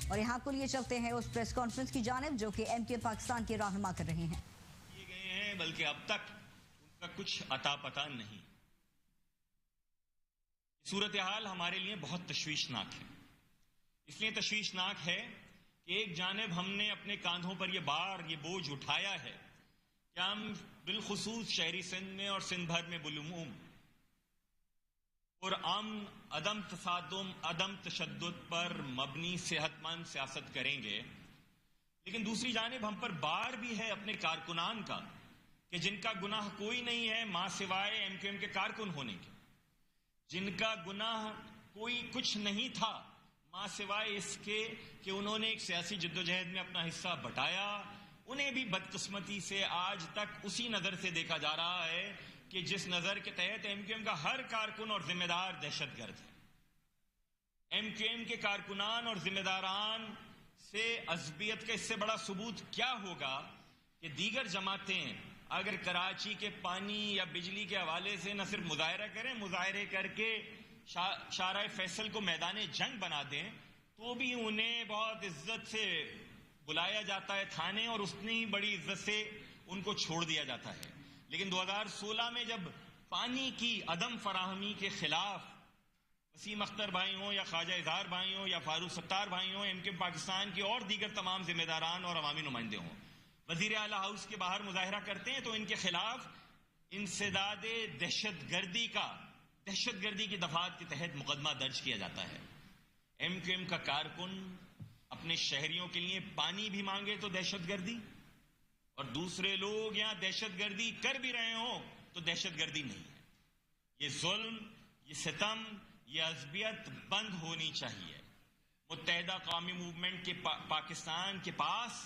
اور یہاں کو لیے چلتے ہیں اس پریس کانفرنس کی جانب جو کہ ایم کیو ایم پاکستان کے رہنما کر رہے ہیں. یہ گئے ہیں بلکہ اب تک ان کا کچھ عطا پتہ نہیں. صورتحال ہمارے لیے بہت تشویشناک ہے. اس لیے تشویشناک ہے کہ ایک جانب ہم نے اپنے کاندھوں پر یہ بوجھ اٹھایا ہے کہ ہم بالخصوص شہری سندھ میں اور سندھ بھر میں بالعموم اور عدم تصادم عدم تشدد پر مبنی صحت مند سیاست کریں گے، لیکن دوسری جانب ہم پر بار بھی ہے اپنے کارکنان کا کہ جن کا گناہ کوئی نہیں ہے ماں سوائے ایم کیو ایم کے کارکن ہونے کے، جن کا گناہ کوئی کچھ نہیں تھا ماں سوائے اس کے کہ انہوں نے ایک سیاسی جدوجہد میں اپنا حصہ بٹایا، انہیں بھی بدقسمتی سے آج تک اسی نظر سے دیکھا جا رہا ہے کہ جس نظر کے تحت ایم کیو ایم کا ہر کارکن اور ذمہ دار دہشت گرد ہے. ایم کیو ایم کے کارکنان اور ذمہ داران سے عصبیت کا اس سے بڑا ثبوت کیا ہوگا کہ دیگر جماعتیں اگر کراچی کے پانی یا بجلی کے حوالے سے نہ صرف مظاہرہ کریں، مظاہرے کر کے شارع فیصل کو میدان جنگ بنا دیں تو بھی انہیں بہت عزت سے بلایا جاتا ہے تھانے اور اتنی بڑی عزت سے ان کو چھوڑ دیا جاتا ہے. لیکن 2016 میں جب پانی کی عدم فراہمی کے خلاف وسیم اختر بھائی ہوں یا خواجہ اظہار بھائی ہوں یا فاروق ستار بھائی ہوں، ایم کیو ایم پاکستان کے اور دیگر تمام ذمہ داران اور عوامی نمائندے ہوں، وزیر اعلیٰ ہاؤس کے باہر مظاہرہ کرتے ہیں تو ان کے خلاف انسداد دہشت گردی کی دفعات کے تحت مقدمہ درج کیا جاتا ہے. ایم کیو ایم کا کارکن اپنے شہریوں کے لیے پانی بھی مانگے تو دہشت گردی، اور دوسرے لوگ یہاں دہشت گردی کر بھی رہے ہوں تو دہشت گردی نہیں ہے. یہ ظلم، یہ ستم، یہ عصبیت بند ہونی چاہیے. متحدہ قومی موومنٹ کے پاکستان کے پاس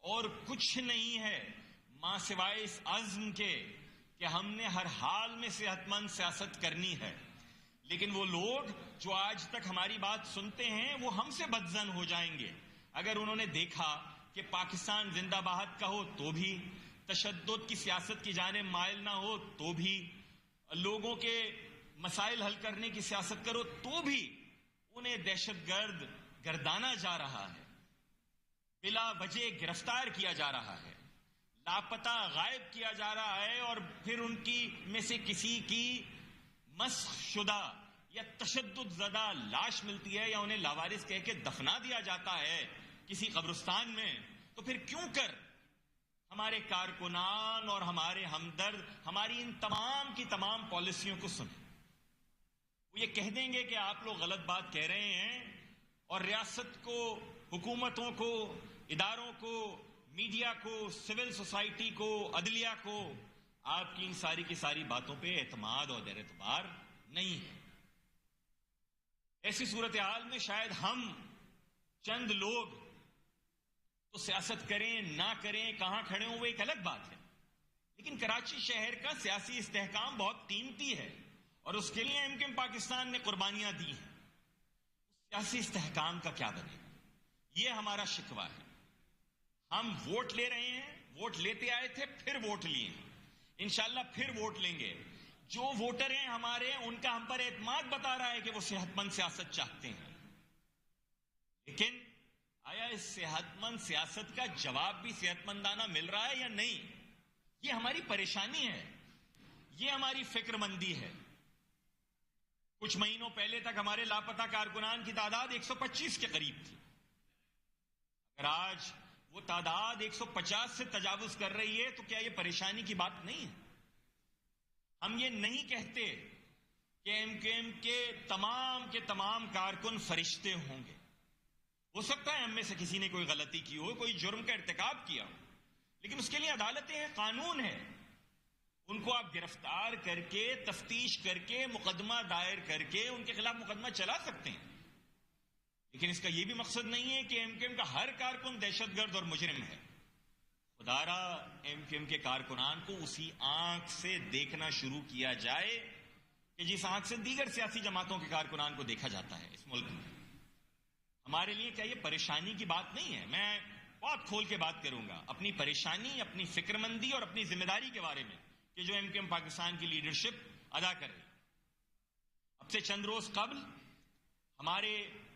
اور کچھ نہیں ہے ماں سوائے اس عزم کے کہ ہم نے ہر حال میں صحت مند سیاست کرنی ہے. لیکن وہ لوگ جو آج تک ہماری بات سنتے ہیں وہ ہم سے بدظن ہو جائیں گے اگر انہوں نے دیکھا کہ پاکستان زندہ باد کا ہو تو بھی، تشدد کی سیاست کی جانب مائل نہ ہو تو بھی، لوگوں کے مسائل حل کرنے کی سیاست کرو تو بھی انہیں دہشت گرد گردانا جا رہا ہے، بلا وجہ گرفتار کیا جا رہا ہے، لاپتہ غائب کیا جا رہا ہے، اور پھر ان کی میں سے کسی کی مسخ شدہ یا تشدد زدہ لاش ملتی ہے یا انہیں لاوارث کہہ کے دفنا دیا جاتا ہے کسی قبرستان میں، تو پھر کیوں کر ہمارے کارکنان اور ہمارے ہمدرد ہماری ان تمام کی تمام پالیسیوں کو سنیں. وہ یہ کہہ دیں گے کہ آپ لوگ غلط بات کہہ رہے ہیں، اور ریاست کو، حکومتوں کو، اداروں کو، میڈیا کو، سول سوسائٹی کو، عدلیہ کو آپ کی ان ساری کی ساری باتوں پہ اعتماد اور اعتبار نہیں ہے. ایسی صورتحال میں شاید ہم چند لوگ تو سیاست کریں نہ کریں، کہاں کھڑے ہوں وہ ایک الگ بات ہے، لیکن کراچی شہر کا سیاسی استحکام بہت قیمتی ہے اور اس کے لیے ایم کیو ایم پاکستان نے قربانیاں دی ہیں. سیاسی استحکام کا کیا بنے گا؟ یہ ہمارا شکوہ ہے. ہم ووٹ لے رہے ہیں، ووٹ لیتے آئے تھے، پھر ووٹ لیے ہیں، انشاءاللہ پھر ووٹ لیں گے. جو ووٹر ہیں ہمارے، ان کا ہم پر اعتماد بتا رہا ہے کہ وہ صحت مند سیاست چاہتے ہیں، لیکن آیا اس صحت مند سیاست کا جواب بھی صحت مندانہ مل رہا ہے یا نہیں؟ یہ ہماری پریشانی ہے، یہ ہماری فکر مندی ہے. کچھ مہینوں پہلے تک ہمارے لاپتہ کارکنان کی تعداد 125 کے قریب تھی. اگر آج وہ تعداد 150 سے تجاوز کر رہی ہے تو کیا یہ پریشانی کی بات نہیں ہے؟ ہم یہ نہیں کہتے کہ ایم کیو ایم کے تمام کارکن فرشتے ہوں گے. ہو سکتا ہے ہم میں سے کسی نے کوئی غلطی کی ہو، کوئی جرم کا ارتکاب کیا ہو، لیکن اس کے لیے عدالتیں ہیں، قانون ہے. ان کو آپ گرفتار کر کے، تفتیش کر کے، مقدمہ دائر کر کے ان کے خلاف مقدمہ چلا سکتے ہیں. لیکن اس کا یہ بھی مقصد نہیں ہے کہ ایم کیو ایم کا ہر کارکن دہشت گرد اور مجرم ہے. خدارا ایم کیو ایم کے کارکنان کو اسی آنکھ سے دیکھنا شروع کیا جائے کہ جس آنکھ سے دیگر سیاسی جماعتوں کے کارکنان کو دیکھا جاتا ہے اس ملک میں. ہمارے لیے کیا یہ پریشانی کی بات نہیں ہے؟ میں بہت کھول کے بات کروں گا اپنی پریشانی، اپنی فکر مندی اور اپنی ذمہ داری کے بارے میں کہ جو ایم کیو ایم پاکستان کی لیڈرشپ ادا کر رہی. اب سے چند روز قبل ہمارے